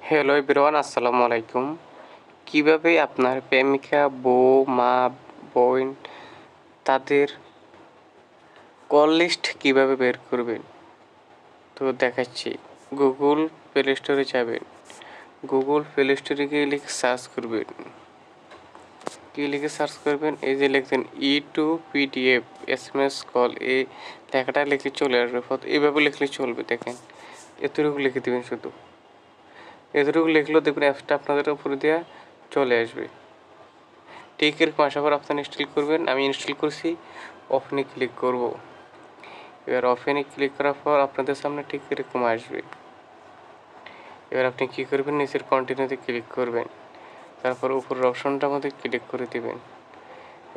Hello everyone, আসসালামু আলাইকুম। কিভাবে আপনার প্রেমিকা, বউ, মা, বোন তাদের কল লিস্ট কিভাবে বের করবেন তো দেখাচ্ছি। গুগল প্লে স্টোরে যাবেন। গুগল প্লে স্টোরে গিয়ে লিখে সার্চ করবেন। কি লিখে সার্চ করবেন? এই যে লিখছেন টু পিডিএফ SMS কল, এই লেখাটা লিখলে চলে আসবে। এইভাবে লিখলে চলবে। দেখেন, এতটুকু লিখে দেবেন। শুধু এতটুকু লিখলেও দেখবেন অ্যাপসটা আপনাদের উপরে দেওয়া চলে আসবে। ঠিক এরকম আসার পর আপনারা ইনস্টল করবেন। আমি ইনস্টল করছি। ওপেনে ক্লিক করব। এবার ওপেনে ক্লিক করার পর আপনাদের সামনে ঠিক এরকম আসবে। এবার আপনি কী করবেন? নিচের কন্টিনিউতে ক্লিক করবেন। তারপর উপরের অপশনটার মধ্যে ক্লিক করে দিবেন।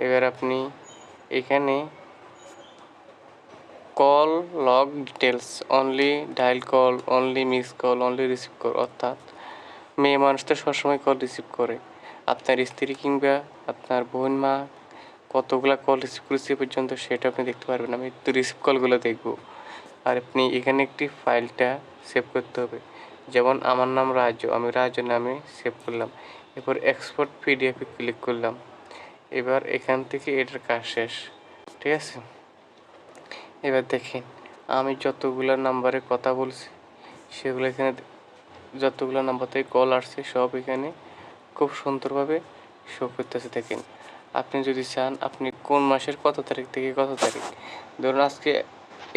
এবার আপনি এখানে call log details, only dial call, only miss call, only receive call, অর্থাৎ মেয়ে মানুষ তো সবসময় কল রিসিভ করে। আপনার স্ত্রী কিংবা আপনার বোন, মা কতগুলা কল রিসিভ করেছে পর্যন্ত সেটা আপনি দেখতে পারবেন। আমি তো রিসিভ কলগুলো দেখব। আর আপনি এখানে একটি ফাইলটা সেভ করতে হবে। যেমন আমার নাম রাজু, আমি রাজু নামে সেভ করলাম। এরপর এক্সপোর্ট পিডিএফে ক্লিক করলাম। এবার এখান থেকে এটার কাজ শেষ। ঠিক আছে? এবার দেখেন, আমি যতগুলো নাম্বারে কথা বলছি সেগুলো এখানে, যতগুলো নাম্বার থেকে কল আসছে সব এখানে খুব সুন্দরভাবে শো করতেছে। দেখেন, আপনি যদি চান আপনি কোন মাসের কত তারিখ থেকে কত তারিখ, ধরুন আজকে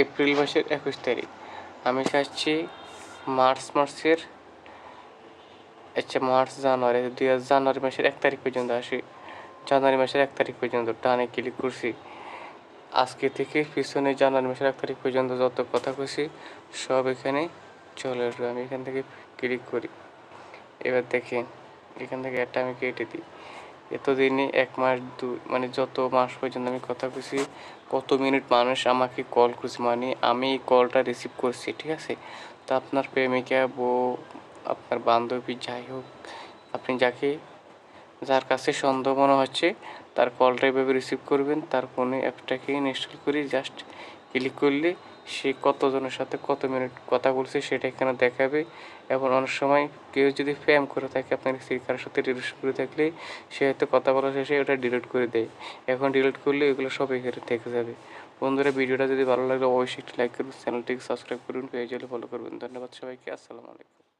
এপ্রিল মাসের 21 তারিখ, আমি চাচ্ছি মার্চের জানুয়ারি 2000 জানুয়ারি মাসের 1 তারিখ পর্যন্ত আসি। জানুয়ারি মাসের 1 তারিখ পর্যন্ত টানে ক্লিক করছি। আজকে থেকে পিছনে জানুয়ারি মাসের 1 তারিখ পর্যন্ত যত কথা কইছি সব এখানে চলে আসবে। আমি এখান থেকে ক্লিক করি। এবার দেখেন, এখান থেকে একটা আমি কেটে দিই। এতদিনে 1 মাস মানে যত মাস পর্যন্ত আমি কথা কইছি, কত মিনিট মানুষ আমাকে কল করছে, মানে আমি এই কলটা রিসিভ করছি। ঠিক আছে? তো আপনার প্রেমিকা, বউ, আপনার বান্ধবী, যাই হোক, আপনি যার কাছে সন্দেহ মনে হচ্ছে তার কলটা এভাবে রিসিভ করবেন। তার ফোনে অ্যাপটাকে ইনস্টল করে জাস্ট ক্লিক করলে সে কতজনের সাথে কত মিনিট কথা বলছে সেটা এখানে দেখাবে। এবং অনেক সময় কেউ যদি প্রেম করে থাকে, আপনার স্ত্রী কারোর সাথে রিলেশন করে থাকলে সে হয়তো কথা বলা শেষে ওটা ডিলিট করে দেয়। এখন ডিলিট করলে এগুলো সব এখানে থেকে যাবে। বন্ধুরা, ভিডিওটা যদি ভালো লাগলে অবশ্যই একটি লাইক করুন, চ্যানেলটিকে সাবস্ক্রাইব করুন, পেজ হলে ফলো করবেন। ধন্যবাদ সবাইকে। আসসালামু আলাইকুম।